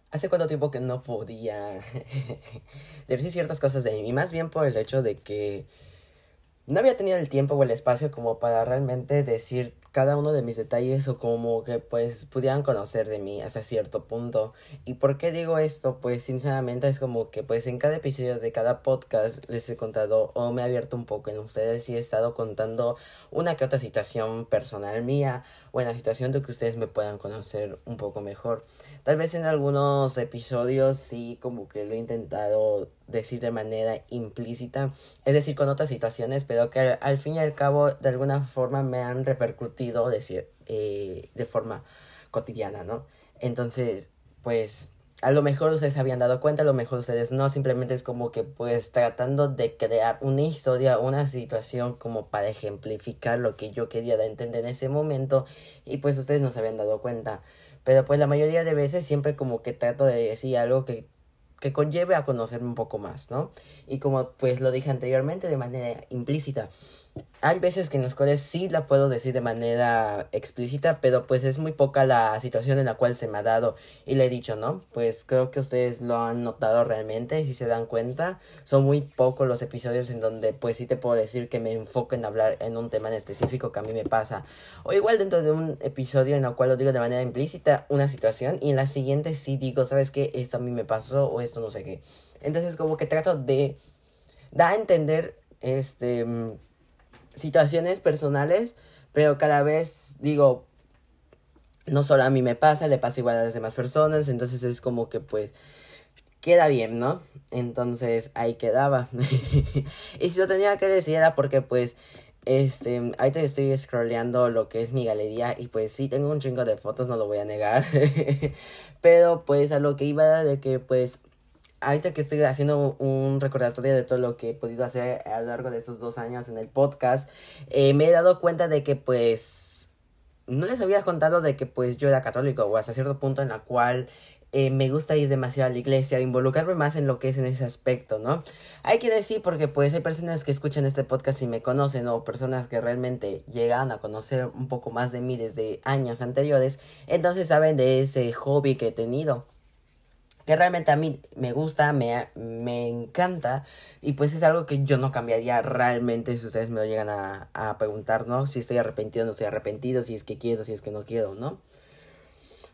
Hace cuánto tiempo que no podía decir ciertas cosas de mí, más bien por el hecho de que no había tenido el tiempo o el espacio como para realmente decir cada uno de mis detalles o como que pues pudieran conocer de mí hasta cierto punto. ¿Y por qué digo esto? Pues sinceramente es como que pues en cada episodio de cada podcast les he contado o me he abierto un poco en ustedes y he estado contando una que otra situación personal mía o en la situación de que ustedes me puedan conocer un poco mejor. Tal vez en algunos episodios sí como que lo he intentado decir de manera implícita, es decir, con otras situaciones, pero que al fin y al cabo de alguna forma me han repercutido decir, de forma cotidiana, ¿no? Entonces, pues a lo mejor ustedes se habían dado cuenta, a lo mejor ustedes no, simplemente es como que pues tratando de crear una historia, una situación como para ejemplificar lo que yo quería dar a entender en ese momento y pues ustedes no se habían dado cuenta. Pero pues la mayoría de veces siempre como que trato de decir algo que conlleve a conocerme un poco más, ¿no? Y como pues lo dije anteriormente de manera implícita, hay veces que en los cuales sí la puedo decir de manera explícita, pero pues es muy poca la situación en la cual se me ha dado y le he dicho, ¿no? Pues creo que ustedes lo han notado realmente, si se dan cuenta, son muy pocos los episodios en donde pues sí te puedo decir que me enfoco en hablar en un tema en específico que a mí me pasa. O igual dentro de un episodio en el cual lo digo de manera implícita una situación y en la siguiente sí digo, ¿sabes qué? Esto a mí me pasó o esto no sé qué. Entonces como que trato de dar a entender situaciones personales, pero cada vez digo, no solo a mí me pasa, le pasa igual a las demás personas, entonces es como que pues queda bien, ¿no? Entonces ahí quedaba. Y si lo tenía que decir era porque pues ahorita estoy scrolleando lo que es mi galería y pues sí, tengo un chingo de fotos, no lo voy a negar. Pero pues a lo que iba era de que pues ahorita que estoy haciendo un recordatorio de todo lo que he podido hacer a lo largo de estos 2 años en el podcast, me he dado cuenta de que pues no les había contado de que pues yo era católico o hasta cierto punto en la cual me gusta ir demasiado a la iglesia, involucrarme más en lo que es en ese aspecto, ¿no? Hay que decir porque pues hay personas que escuchan este podcast y me conocen o personas que realmente llegan a conocer un poco más de mí desde años anteriores, entonces saben de ese hobby que he tenido que realmente a mí me gusta, me encanta y pues es algo que yo no cambiaría realmente si ustedes me lo llegan a preguntar, ¿no? Si estoy arrepentido o no estoy arrepentido, si es que quiero, si es que no quiero, ¿no?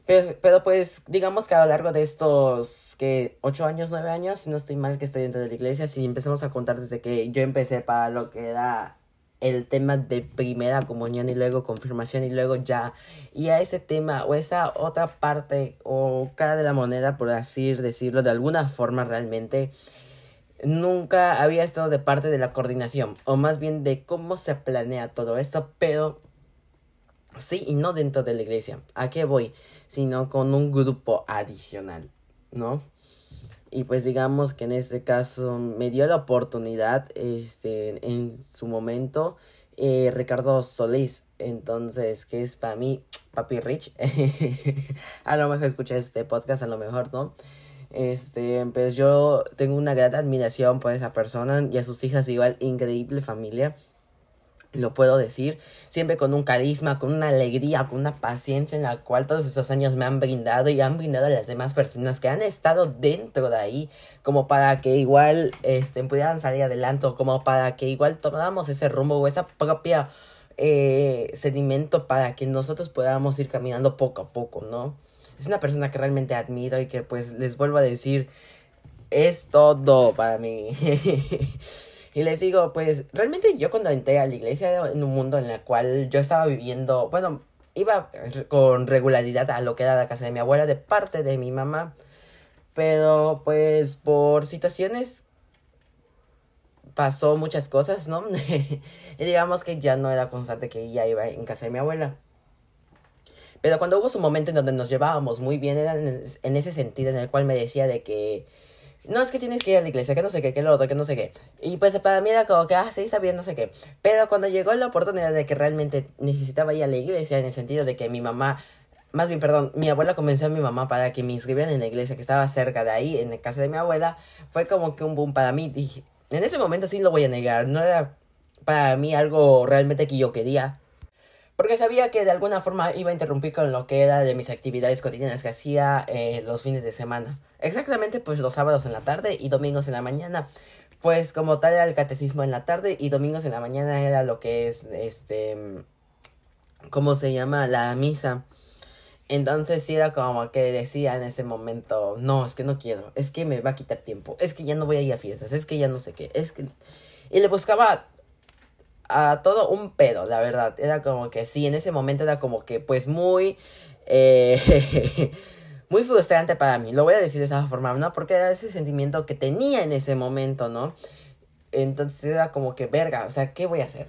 Pero pues digamos que a lo largo de estos, que 8 años, 9 años, si no estoy mal que estoy dentro de la iglesia, si empezamos a contar desde que yo empecé para lo que era el tema de primera comunión y luego confirmación y luego ya, y a ese tema o esa otra parte o cara de la moneda, por así decirlo, de alguna forma realmente, nunca había estado de parte de la coordinación, o más bien de cómo se planea todo esto, pero sí y no dentro de la iglesia. ¿A qué voy? Sino con un grupo adicional, ¿no? Y pues digamos que en este caso me dio la oportunidad, en su momento, Ricardo Solís. Entonces, que es para mí, Papi Rich. A lo mejor escucha este podcast, a lo mejor no. Pues yo tengo una gran admiración por esa persona y a sus hijas igual, increíble familia, lo puedo decir, siempre con un carisma, con una alegría, con una paciencia en la cual todos esos años me han brindado y han brindado a las demás personas que han estado dentro de ahí, como para que igual pudieran salir adelante, o como para que igual tomáramos ese rumbo o esa propia sedimento para que nosotros podamos ir caminando poco a poco, ¿no? Es una persona que realmente admiro y que pues les vuelvo a decir, es todo para mí. Y les digo, pues realmente yo cuando entré a la iglesia era en un mundo en el cual yo estaba viviendo, bueno, iba con regularidad a lo que era la casa de mi abuela de parte de mi mamá, pero pues por situaciones pasó muchas cosas, ¿no? Y digamos que ya no era constante que ella iba en casa de mi abuela. Pero cuando hubo su momento en donde nos llevábamos muy bien, era en ese sentido en el cual me decía de que no, es que tienes que ir a la iglesia, que no sé qué, que lo otro, que no sé qué. Y pues para mí era como que, sí, está bien, no sé qué. Pero cuando llegó la oportunidad de que realmente necesitaba ir a la iglesia, en el sentido de que mi mamá, más bien, perdón, mi abuela convenció a mi mamá para que me inscribieran en la iglesia que estaba cerca de ahí, en la casa de mi abuela, fue como que un boom para mí. Dije, en ese momento sí lo voy a negar, no era para mí algo realmente que yo quería. porque sabía que de alguna forma iba a interrumpir con lo que era de mis actividades cotidianas que hacía los fines de semana. Exactamente pues los sábados en la tarde y domingos en la mañana. Pues como tal era el catecismo en la tarde y domingos en la mañana era lo que es, ¿cómo se llama? La misa. Entonces sí era como que decía en ese momento, no, es que no quiero, es que me va a quitar tiempo, es que ya no voy a ir a fiestas, es que ya no sé qué, es que... Y le buscaba a todo un pedo, la verdad. Era como que sí, en ese momento era como que pues muy... muy frustrante para mí, lo voy a decir de esa forma, ¿no? Porque era ese sentimiento que tenía en ese momento, ¿no? Entonces era como que, verga, o sea, ¿qué voy a hacer?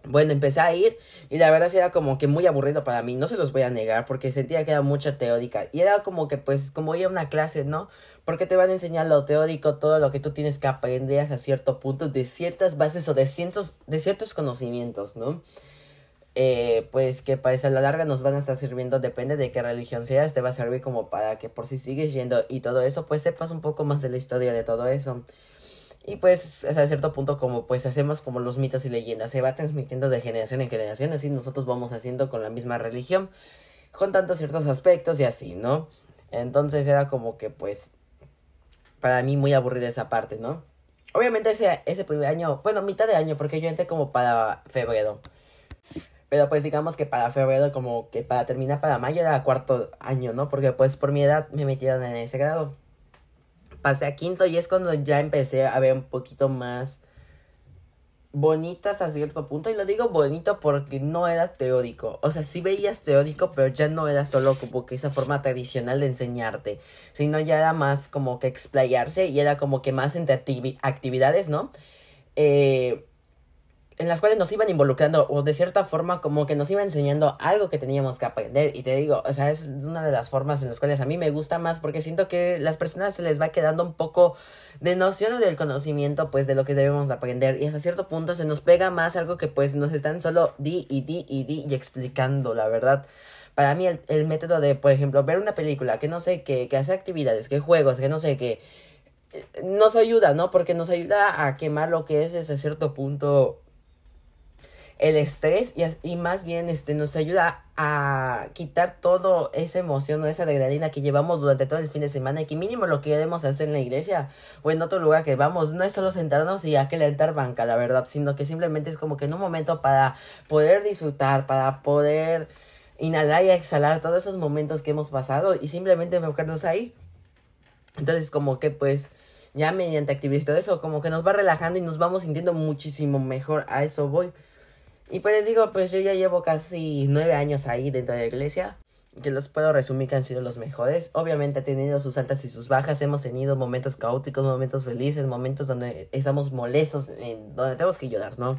Bueno, empecé a ir y la verdad sí era como que muy aburrido para mí, no se los voy a negar porque sentía que era mucha teórica y era como que pues como ir a una clase, ¿no? Porque te van a enseñar lo teórico, todo lo que tú tienes que aprender hasta cierto punto de ciertas bases o de ciertos conocimientos, ¿no? Pues que pues a la larga nos van a estar sirviendo, depende de qué religión seas, te va a servir como para que por si sigues yendo y todo eso, pues sepas un poco más de la historia de todo eso. Y pues hasta cierto punto como pues hacemos como los mitos y leyendas, se va transmitiendo de generación en generación, así nosotros vamos haciendo con la misma religión, con tantos ciertos aspectos y así, ¿no? Entonces era como que pues para mí muy aburrida esa parte, ¿no? Obviamente ese primer año, bueno, mitad de año, porque yo entré como para febrero. Pero pues digamos que para febrero, como que para terminar para mayo era cuarto año, ¿no? Porque pues por mi edad me metieron en ese grado. Pasé a quinto y es cuando ya empecé a ver un poquito más bonitas a cierto punto. Y lo digo bonito porque no era teórico. O sea, sí veías teórico, pero ya no era solo como que esa forma tradicional de enseñarte. Sino ya era más como que explayarse y era como que más entre actividades, ¿no? En las cuales nos iban involucrando o de cierta forma como que nos iba enseñando algo que teníamos que aprender. Y te digo, o sea, es una de las formas en las cuales a mí me gusta más porque siento que las personas se les va quedando un poco de noción del conocimiento pues de lo que debemos de aprender. Y hasta cierto punto se nos pega más algo que pues nos están solo di y explicando, la verdad. Para mí el método de, por ejemplo, ver una película, que no sé qué, que hacer actividades, que juegos, que no sé qué, nos ayuda, ¿no? Porque nos ayuda a quemar lo que es hasta cierto punto el estrés y más bien nos ayuda a quitar toda esa emoción o esa adrenalina que llevamos durante todo el fin de semana y que mínimo lo que debemos hacer en la iglesia o en otro lugar que vamos no es solo sentarnos y a que levantar banca, la verdad, sino que simplemente es como que en un momento para poder disfrutar, para poder inhalar y exhalar todos esos momentos que hemos pasado y simplemente enfocarnos ahí. Entonces como que pues ya mediante actividades y todo eso como que nos va relajando y nos vamos sintiendo muchísimo mejor, a eso voy. Y pues les digo, pues yo ya llevo casi 9 años ahí dentro de la iglesia, que los puedo resumir que han sido los mejores. Obviamente ha tenido sus altas y sus bajas, hemos tenido momentos caóticos, momentos felices, momentos donde estamos molestos, donde tenemos que llorar, ¿no?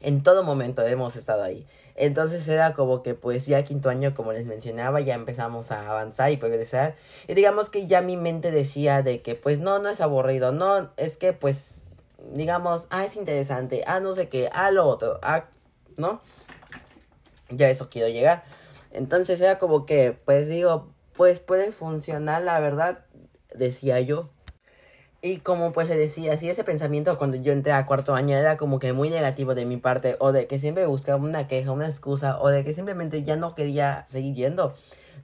En todo momento hemos estado ahí. Entonces era como que pues ya quinto año, como les mencionaba, ya empezamos a avanzar y progresar. Y digamos que ya mi mente decía de que pues no es aburrido, no, es que pues digamos, es interesante, no sé qué, lo otro, ¿no? Ya eso quiero llegar. Entonces era como que, pues digo, pues puede funcionar, la verdad, decía yo. Y como pues le decía, sí, ese pensamiento cuando yo entré a cuarto año era como que muy negativo de mi parte, o de que siempre buscaba una queja, una excusa, o de que simplemente ya no quería seguir yendo.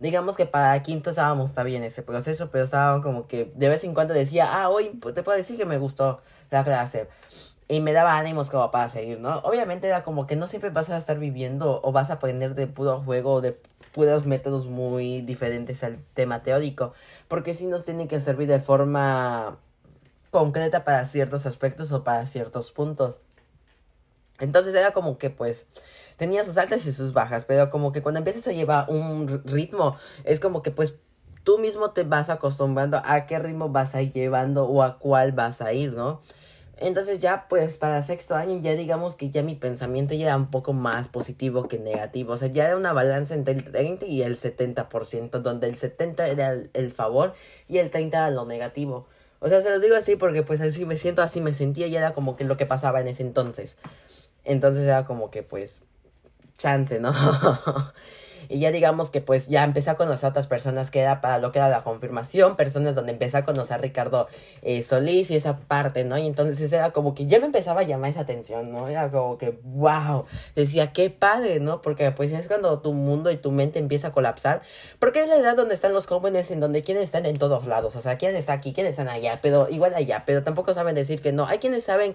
Digamos que para quinto estábamos todavía en ese proceso, pero estábamos como que de vez en cuando decía, hoy te puedo decir que me gustó la clase. Y me daba ánimos como para seguir, ¿no? Obviamente era como que no siempre vas a estar viviendo o vas a aprender de puro juego o de puros métodos muy diferentes al tema teórico. Porque sí nos tienen que servir de forma concreta para ciertos aspectos o para ciertos puntos. Entonces era como que pues tenía sus altas y sus bajas, pero como que cuando empiezas a llevar un ritmo, es como que pues tú mismo te vas acostumbrando a qué ritmo vas a ir llevando o a cuál vas a ir, ¿no? Entonces ya pues para sexto año ya digamos que ya mi pensamiento ya era un poco más positivo que negativo. O sea, ya era una balanza entre el 30 y el 70%, donde el 70 era el favor y el 30 era lo negativo. O sea, se los digo así porque pues así me siento, así me sentía y era como que lo que pasaba en ese entonces. Entonces era como que pues chance, ¿no? Y ya digamos que pues ya empecé a conocer a otras personas que era para lo que era la confirmación, personas donde empecé a conocer a Ricardo Solís y esa parte, ¿no? Y entonces era como que ya me empezaba a llamar esa atención, ¿no? Era como que, wow, decía, qué padre, ¿no? Porque pues es cuando tu mundo y tu mente empieza a colapsar, porque es la edad donde están los jóvenes, en donde quieren estar en todos lados, o sea, quieren estar aquí, quieren estar allá, pero igual allá, pero tampoco saben decir que no. Hay quienes saben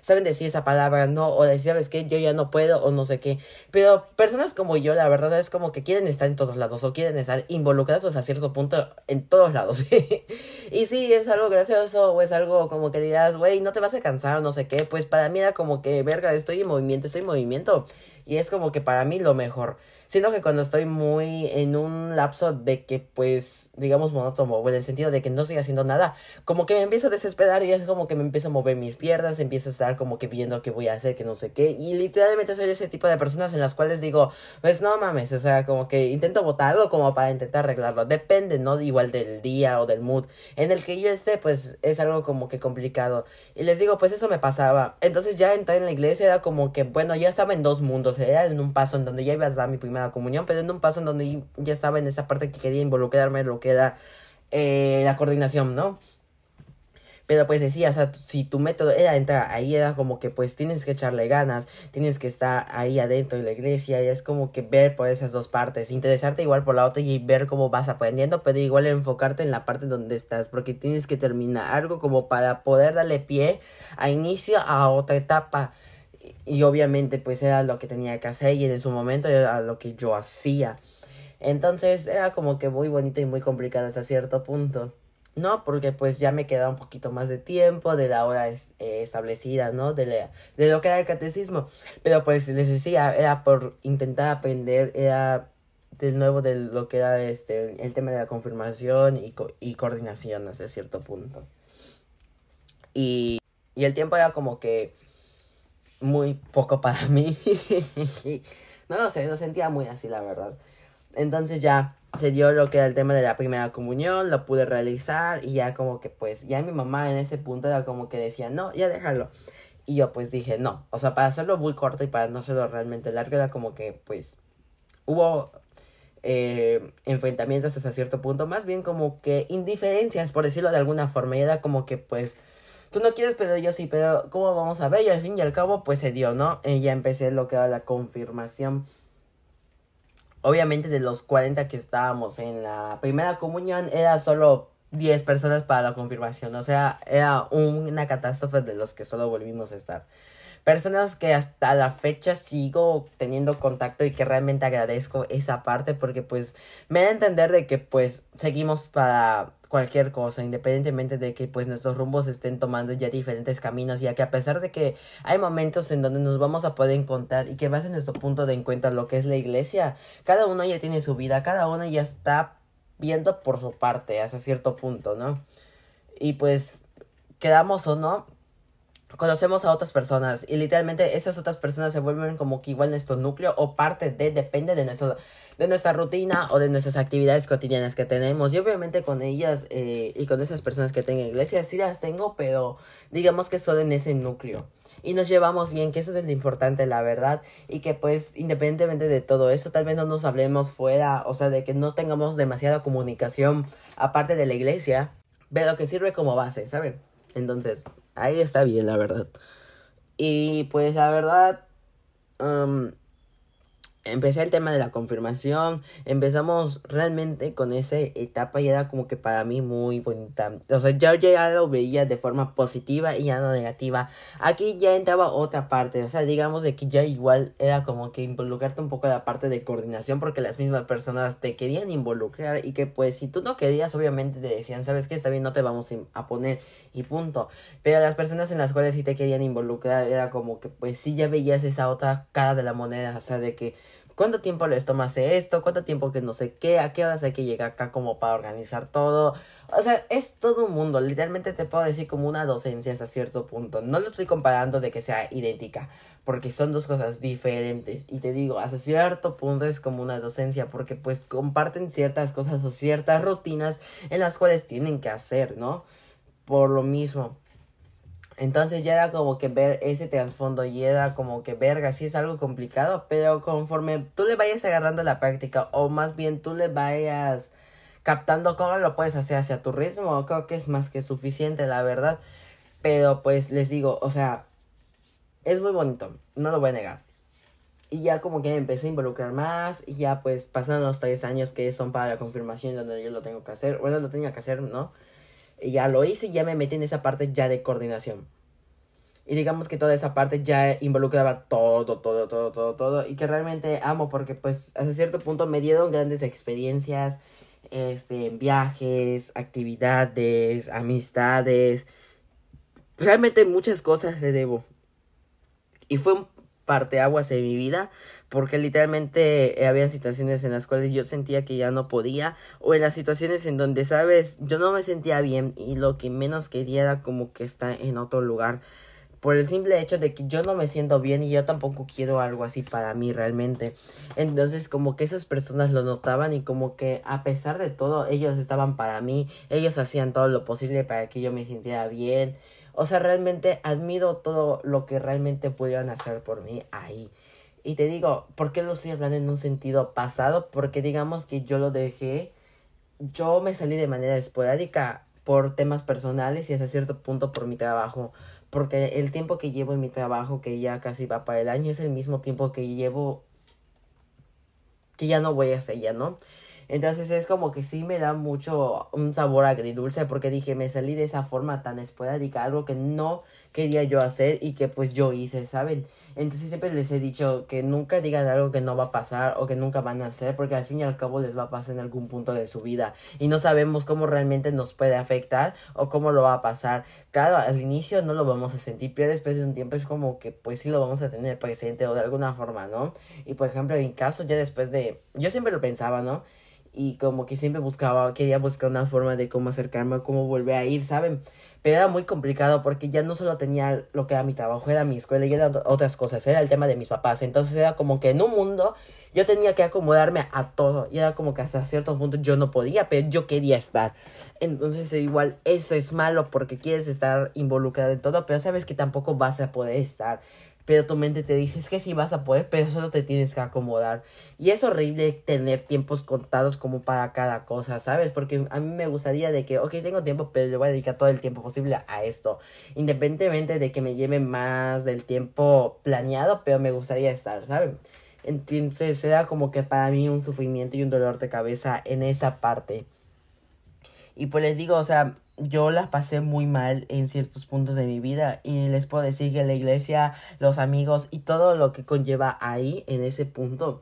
saben decir esa palabra, no, o decir, ¿sabes qué? Yo ya no puedo, o no sé qué. Pero personas como yo, la verdad es como que quieren estar en todos lados, o quieren estar involucrados a cierto punto en todos lados. Y sí, es algo gracioso, o es algo como que dirás, güey, no te vas a cansar, no sé qué. Pues para mí era como que, verga, estoy en movimiento, estoy en movimiento. Y es como que para mí lo mejor. Siento que cuando estoy muy en un lapso de que, pues, digamos monótono, o en el sentido de que no estoy haciendo nada, como que me empiezo a desesperar y es como que me empiezo a mover mis piernas, empiezo a estar como que viendo qué voy a hacer, que no sé qué. Y literalmente soy ese tipo de personas en las cuales digo, pues no mames, o sea, como que intento botar algo como para intentar arreglarlo. Depende, ¿no? Igual del día o del mood en el que yo esté, pues es algo como que complicado. Y les digo, pues eso me pasaba. Entonces ya entrar en la iglesia era como que, bueno, ya estaba en dos mundos. Era en un paso en donde ya iba a dar mi primera comunión, pero en un paso en donde ya estaba en esa parte que quería involucrarme en lo que era la coordinación, ¿no? Pero pues decía, o sea, si tu método era entrar ahí, era como que pues tienes que echarle ganas, tienes que estar ahí adentro de la iglesia, y es como que ver por esas dos partes, interesarte igual por la otra y ver cómo vas aprendiendo, pero igual enfocarte en la parte donde estás, porque tienes que terminar algo como para poder darle pie a inicio a otra etapa. Y obviamente pues era lo que tenía que hacer y en su momento era lo que yo hacía. Entonces era como que muy bonito y muy complicado hasta cierto punto. No, porque pues ya me quedaba un poquito más de tiempo de la hora establecida, ¿no? De lo que era el catecismo. Pero pues les decía, era por intentar aprender, era de nuevo de lo que era el tema de la confirmación y coordinación hasta cierto punto. Y, y el tiempo era como que muy poco para mí. No lo sé, lo sentía muy así, la verdad. Entonces ya se dio lo que era el tema de la primera comunión, lo pude realizar y ya como que pues ya mi mamá en ese punto era como que decía, no, ya déjalo. Y yo pues dije, no, o sea, para hacerlo muy corto y para no hacerlo realmente largo era como que pues hubo enfrentamientos hasta cierto punto, más bien como que indiferencias, por decirlo de alguna forma, y era como que pues tú no quieres, pero yo sí, pero ¿cómo vamos a ver? Y al fin y al cabo pues se dio, ¿no? Y ya empecé lo que era la confirmación. Obviamente de los 40 que estábamos en la primera comunión, era solo 10 personas para la confirmación. O sea, era una catástrofe de los que solo volvimos a estar. Personas que hasta la fecha sigo teniendo contacto y que realmente agradezco esa parte porque pues me da a entender de que pues seguimos para cualquier cosa, independientemente de que pues nuestros rumbos estén tomando ya diferentes caminos, ya que a pesar de que hay momentos en donde nos vamos a poder encontrar y que va a ser nuestro punto de encuentro lo que es la iglesia, cada uno ya tiene su vida, cada uno ya está viendo por su parte hasta cierto punto, ¿no? Y pues quedamos o no, conocemos a otras personas y literalmente esas otras personas se vuelven como que igual nuestro núcleo o parte de, depende de nuestra rutina o de nuestras actividades cotidianas que tenemos. Y obviamente con ellas y con esas personas que tengo en iglesia sí las tengo, pero digamos que solo en ese núcleo. Y nos llevamos bien, que eso es lo importante, la verdad. Y que pues independientemente de todo eso, tal vez no nos hablemos fuera, o sea, de que no tengamos demasiada comunicación aparte de la iglesia, pero que sirve como base, ¿saben? Entonces, ahí está bien, la verdad. Y pues la verdad, empecé el tema de la confirmación, empezamos realmente con esa etapa y era como que para mí muy bonita. O sea, yo ya lo veía de forma positiva y ya no negativa. Aquí ya entraba otra parte, o sea, digamos de que ya igual era como que involucrarte un poco en la parte de coordinación porque las mismas personas te querían involucrar y que pues si tú no querías obviamente te decían, ¿sabes qué? Está bien, no te vamos a poner y punto. Pero las personas en las cuales sí te querían involucrar era como que pues sí ya veías esa otra cara de la moneda, o sea, de que ¿cuánto tiempo les toma hacer esto? ¿Cuánto tiempo que no sé qué? ¿A qué horas hay que llegar acá como para organizar todo? O sea, es todo un mundo. Literalmente te puedo decir como una docencia hasta cierto punto. No lo estoy comparando de que sea idéntica, porque son dos cosas diferentes. Y te digo, hasta cierto punto es como una docencia, porque pues comparten ciertas cosas o ciertas rutinas en las cuales tienen que hacer, ¿no? Por lo mismo. Entonces ya era como que ver ese trasfondo y era como que verga, sí es algo complicado, pero conforme tú le vayas agarrando la práctica o más bien tú le vayas captando cómo lo puedes hacer hacia tu ritmo, creo que es más que suficiente, la verdad. Pero pues les digo, o sea, es muy bonito, no lo voy a negar. Y ya como que me empecé a involucrar más y ya pues pasaron los 3 años que son para la confirmación donde yo lo tengo que hacer. Bueno, lo tenía que hacer, ¿no? Y ya lo hice y ya me metí en esa parte ya de coordinación. Y digamos que toda esa parte ya involucraba todo. Y que realmente amo porque pues hasta cierto punto me dieron grandes experiencias. Viajes, actividades, amistades. Realmente muchas cosas le debo. Y fue un parteaguas en mi vida. Porque literalmente había situaciones en las cuales yo sentía que ya no podía. O en las situaciones en donde, ¿sabes? Yo no me sentía bien. Y lo que menos quería era como que estar en otro lugar. Por el simple hecho de que yo no me siento bien y yo tampoco quiero algo así para mí realmente. Entonces como que esas personas lo notaban y como que a pesar de todo ellos estaban para mí. Ellos hacían todo lo posible para que yo me sintiera bien. O sea, realmente admiro todo lo que realmente pudieron hacer por mí ahí. Y te digo, ¿por qué lo estoy hablando en un sentido pasado? Porque digamos que yo lo dejé. Yo me salí de manera esporádica por temas personales y hasta cierto punto por mi trabajo. Porque el tiempo que llevo en mi trabajo, que ya casi va para el año, es el mismo tiempo que llevo, que ya no voy a hacer ya, ¿no? Entonces es como que sí me da mucho un sabor agridulce porque dije, me salí de esa forma tan esporádica, algo que no quería yo hacer y que pues yo hice, ¿saben? Entonces siempre les he dicho que nunca digan algo que no va a pasar o que nunca van a hacer porque al fin y al cabo les va a pasar en algún punto de su vida y no sabemos cómo realmente nos puede afectar o cómo lo va a pasar. Claro, al inicio no lo vamos a sentir, pero después de un tiempo es como que pues sí lo vamos a tener presente o de alguna forma, ¿no? Y por ejemplo en mi caso ya después de, yo siempre lo pensaba, ¿no? Y como que siempre quería buscar una forma de cómo acercarme o cómo volver a ir, ¿saben? Pero era muy complicado porque ya no solo tenía lo que era mi trabajo, era mi escuela y eran otras cosas, era el tema de mis papás. Entonces era como que en un mundo yo tenía que acomodarme a todo y era como que hasta cierto punto yo no podía, pero yo quería estar. Entonces igual eso es malo porque quieres estar involucrado en todo, pero sabes que tampoco vas a poder estar. Pero tu mente te dice, es que sí vas a poder, pero solo te tienes que acomodar. Y es horrible tener tiempos contados como para cada cosa, ¿sabes? Porque a mí me gustaría de que, ok, tengo tiempo, pero le voy a dedicar todo el tiempo posible a esto. Independientemente de que me lleve más del tiempo planeado, pero me gustaría estar, ¿saben? Entonces era como que para mí un sufrimiento y un dolor de cabeza en esa parte. Y pues les digo, o sea, yo la pasé muy mal en ciertos puntos de mi vida y les puedo decir que la iglesia, los amigos y todo lo que conlleva ahí, en ese punto,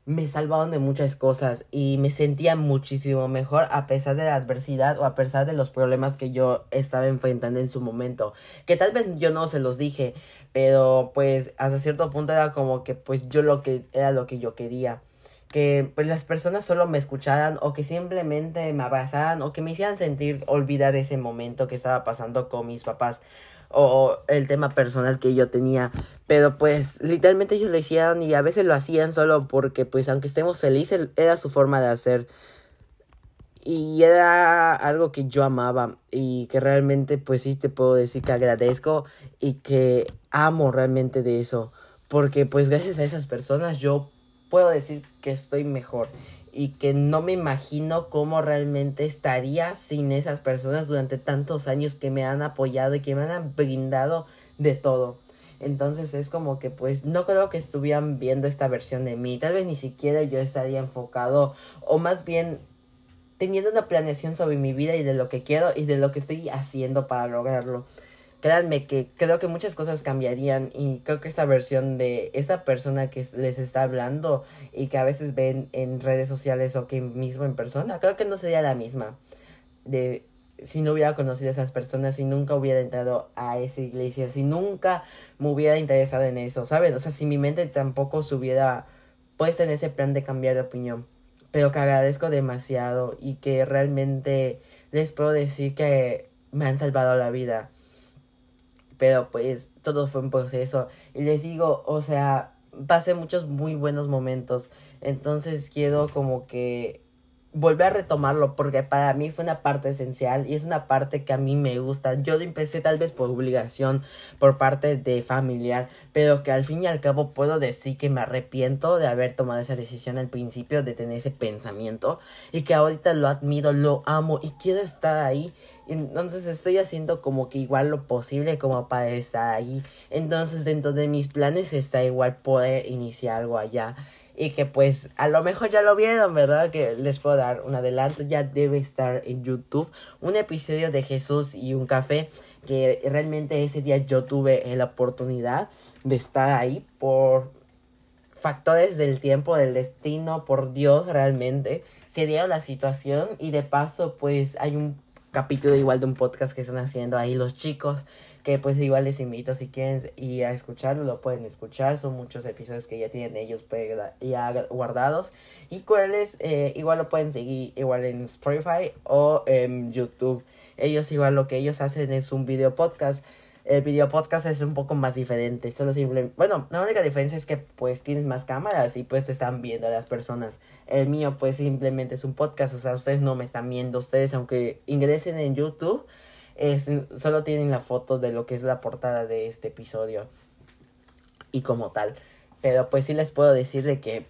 me salvaron de muchas cosas y me sentía muchísimo mejor a pesar de la adversidad o a pesar de los problemas que yo estaba enfrentando en su momento. Que tal vez yo no se los dije, pero pues hasta cierto punto era como que pues yo lo que era lo que yo quería que pues las personas solo me escucharan o que simplemente me abrazaran o que me hicieran sentir olvidar ese momento que estaba pasando con mis papás o el tema personal que yo tenía, pero pues literalmente ellos lo hicieron y a veces lo hacían solo porque pues aunque estemos felices era su forma de hacer y era algo que yo amaba y que realmente pues sí te puedo decir que agradezco y que amo realmente de eso. Porque pues gracias a esas personas yo puedo decir que estoy mejor. Y que no me imagino cómo realmente estaría sin esas personas durante tantos años que me han apoyado y que me han brindado de todo. Entonces es como que pues no creo que estuvieran viendo esta versión de mí. Tal vez ni siquiera yo estaría enfocado o más bien teniendo una planeación sobre mi vida y de lo que quiero y de lo que estoy haciendo para lograrlo. Créanme que creo que muchas cosas cambiarían y creo que esta versión de esta persona que les está hablando y que a veces ven en redes sociales o que mismo en persona, creo que no sería la misma de si no hubiera conocido a esas personas, si nunca hubiera entrado a esa iglesia, si nunca me hubiera interesado en eso, ¿saben? O sea, si mi mente tampoco se hubiera puesto en ese plan de cambiar de opinión, pero que agradezco demasiado y que realmente les puedo decir que me han salvado la vida. Pero pues todo fue un proceso. Y les digo, o sea, pasé muchos muy buenos momentos. Entonces quiero como que volver a retomarlo porque para mí fue una parte esencial y es una parte que a mí me gusta. Yo lo empecé tal vez por obligación, por parte de familiar, pero que al fin y al cabo puedo decir que me arrepiento de haber tomado esa decisión al principio, de tener ese pensamiento, y que ahorita lo admiro, lo amo y quiero estar ahí. Entonces estoy haciendo como que igual lo posible como para estar ahí. Entonces dentro de mis planes está igual poder iniciar algo allá. Y que pues a lo mejor ya lo vieron, ¿verdad? Que les puedo dar un adelanto. Ya debe estar en YouTube un episodio de Jesús y un café. Que realmente ese día yo tuve la oportunidad de estar ahí por factores del tiempo, del destino, por Dios realmente. Se dio la situación y de paso pues hay un capítulo igual de un podcast que están haciendo ahí los chicos, que pues igual les invito si quieren ir a escucharlo, lo pueden escuchar. Son muchos episodios que ya tienen ellos ya guardados, y cuáles igual lo pueden seguir igual en Spotify o en YouTube. Ellos igual lo que ellos hacen es un video podcast. El video podcast es un poco más diferente. Solo simplemente, bueno, la única diferencia es que pues tienes más cámaras y pues te están viendo las personas. El mío pues simplemente es un podcast, o sea, ustedes no me están viendo. Ustedes, aunque ingresen en YouTube, solo tienen la foto de lo que es la portada de este episodio y como tal. Pero pues sí les puedo decir de que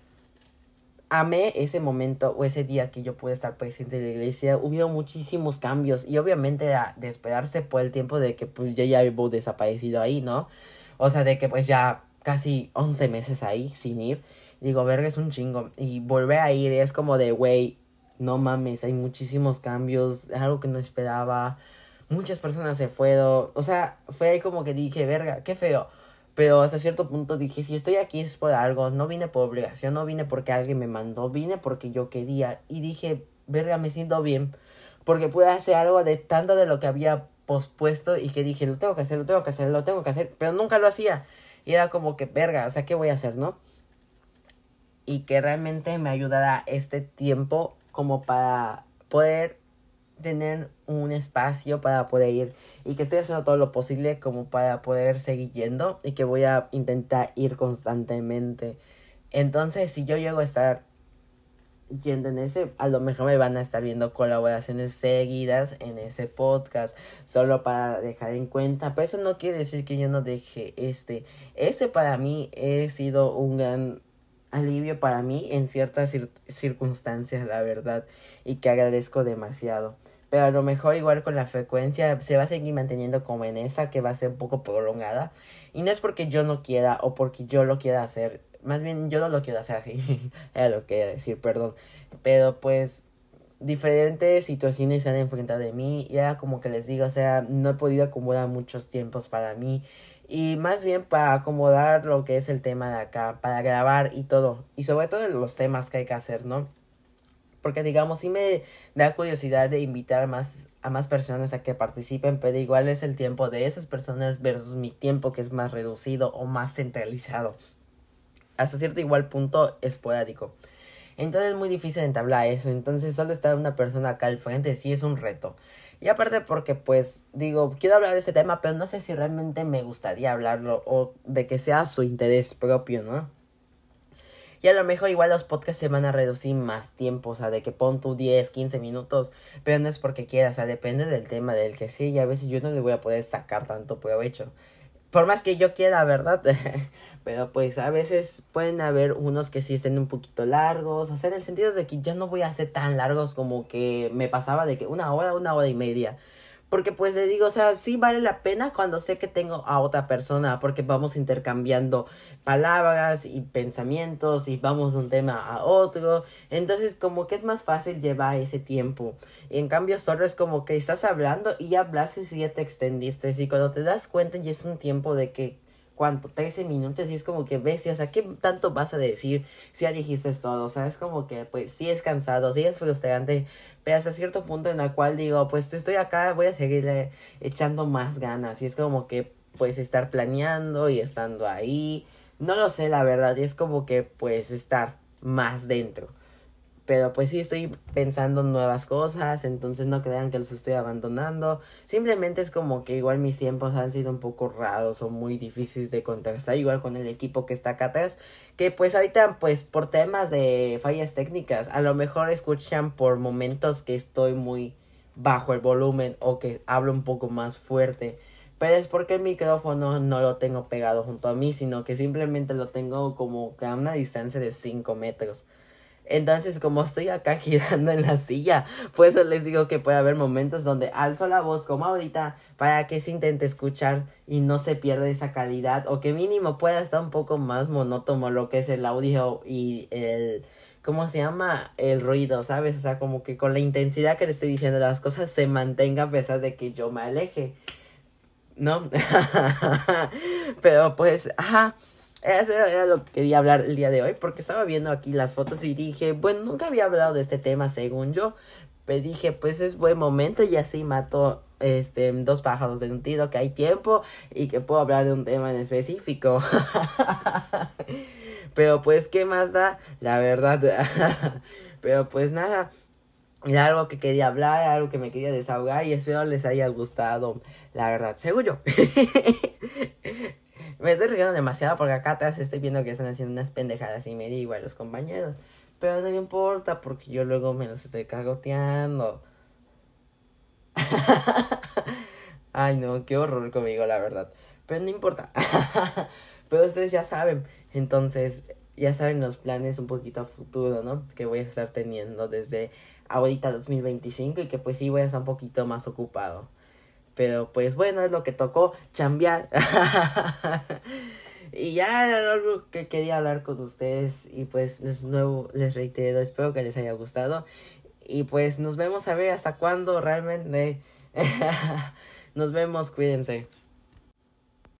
amé ese momento o ese día que yo pude estar presente en la iglesia. Hubo muchísimos cambios y obviamente era de esperarse por el tiempo de que pues ya hubo desaparecido ahí, ¿no? O sea, de que pues ya casi 11 meses ahí sin ir. Digo, verga, es un chingo. Y volver a ir es como de, güey, no mames, hay muchísimos cambios, algo que no esperaba. Muchas personas se fueron. O sea, fue ahí como que dije, verga, qué feo. Pero hasta cierto punto dije, si estoy aquí es por algo. No vine por obligación, no vine porque alguien me mandó, vine porque yo quería. Y dije, verga, me siento bien. Porque pude hacer algo de tanto de lo que había pospuesto y que dije, lo tengo que hacer, lo tengo que hacer, lo tengo que hacer. Pero nunca lo hacía. Y era como que, verga, o sea, ¿qué voy a hacer, no? Y que realmente me ayudara este tiempo como para poder tener un espacio para poder ir, y que estoy haciendo todo lo posible como para poder seguir yendo, y que voy a intentar ir constantemente. Entonces si yo llego a estar yendo en ese, a lo mejor me van a estar viendo colaboraciones seguidas en ese podcast, solo para dejar en cuenta. Pero eso no quiere decir que yo no deje ese para mí he sido un gran alivio para mí en ciertas circunstancias, la verdad, y que agradezco demasiado. Pero a lo mejor igual con la frecuencia se va a seguir manteniendo como en esa, que va a ser un poco prolongada. Y no es porque yo no quiera o porque yo lo quiera hacer. Más bien yo no lo quiero hacer así. Era lo que quería decir, perdón. Pero pues diferentes situaciones se han enfrentado de mí. Y era como que les digo, o sea, no he podido acomodar muchos tiempos para mí. Y más bien para acomodar lo que es el tema de acá, para grabar y todo. Y sobre todo los temas que hay que hacer, ¿no? Porque digamos, sí me da curiosidad de invitar a más personas a que participen, pero igual es el tiempo de esas personas versus mi tiempo, que es más reducido o más centralizado. Hasta cierto igual punto esporádico. Entonces es muy difícil entablar eso. Entonces solo estar una persona acá al frente sí es un reto. Y aparte porque pues digo, quiero hablar de ese tema, pero no sé si realmente me gustaría hablarlo o de que sea su interés propio, ¿no? Y a lo mejor igual los podcasts se van a reducir más tiempo, o sea, de que pon tu 10, 15 minutos, pero no es porque quiera, o sea, depende del tema del que sí, y a veces yo no le voy a poder sacar tanto provecho. Por más que yo quiera, ¿verdad? Pero pues a veces pueden haber unos que sí estén un poquito largos, o sea, en el sentido de que ya no voy a hacer tan largos como que me pasaba de que una hora y media. Porque pues le digo, o sea, sí vale la pena cuando sé que tengo a otra persona, porque vamos intercambiando palabras y pensamientos y vamos de un tema a otro. Entonces como que es más fácil llevar ese tiempo. Y en cambio solo es como que estás hablando y ya hablaste y ya te extendiste. Y cuando te das cuenta ya es un tiempo de que, ¿cuánto? 13 minutos, y es como que ves, o sea, ¿qué tanto vas a decir si ya dijiste todo? O sea, es como que, pues, sí es cansado, sí es frustrante, pero hasta cierto punto en el cual digo, pues, estoy acá, voy a seguir echando más ganas, y es como que, pues, estar planeando y estando ahí, no lo sé, la verdad, y es como que, pues, estar más dentro. Pero pues sí estoy pensando en nuevas cosas, entonces no crean que los estoy abandonando. Simplemente es como que igual mis tiempos han sido un poco raros o muy difíciles de contrastar, igual con el equipo que está acá atrás. Que pues ahorita pues por temas de fallas técnicas, a lo mejor escuchan por momentos que estoy muy bajo el volumen o que hablo un poco más fuerte. Pero es porque el micrófono no lo tengo pegado junto a mí, sino que simplemente lo tengo como que a una distancia de 5 metros. Entonces, como estoy acá girando en la silla, pues eso les digo que puede haber momentos donde alzo la voz como ahorita para que se intente escuchar y no se pierda esa calidad o que mínimo pueda estar un poco más monótono lo que es el audio y el, ¿cómo se llama? El ruido, ¿sabes? O sea, como que con la intensidad que le estoy diciendo las cosas se mantenga a pesar de que yo me aleje, ¿no? Pero pues, ajá. Eso era lo que quería hablar el día de hoy, porque estaba viendo aquí las fotos y dije, bueno, nunca había hablado de este tema según yo, pero dije, pues es buen momento y así mato dos pájaros de un tiro, que hay tiempo y que puedo hablar de un tema en específico. Pero pues, ¿qué más da? La verdad. Pero pues nada, era algo que quería hablar, algo que me quería desahogar y espero les haya gustado, la verdad, según yo. Me estoy riendo demasiado porque acá atrás estoy viendo que están haciendo unas pendejadas y me da igual los compañeros. Pero no me importa porque yo luego me los estoy cagoteando. Ay no, qué horror conmigo la verdad. Pero no importa. Pero ustedes ya saben. Entonces, ya saben los planes un poquito a futuro, ¿no? Que voy a estar teniendo desde ahorita 2025 y que pues sí voy a estar un poquito más ocupado. Pero pues bueno, es lo que tocó, chambear. Y ya era algo que quería hablar con ustedes. Y pues de nuevo les reitero, espero que les haya gustado. Y pues nos vemos a ver hasta cuándo realmente. Nos vemos, cuídense.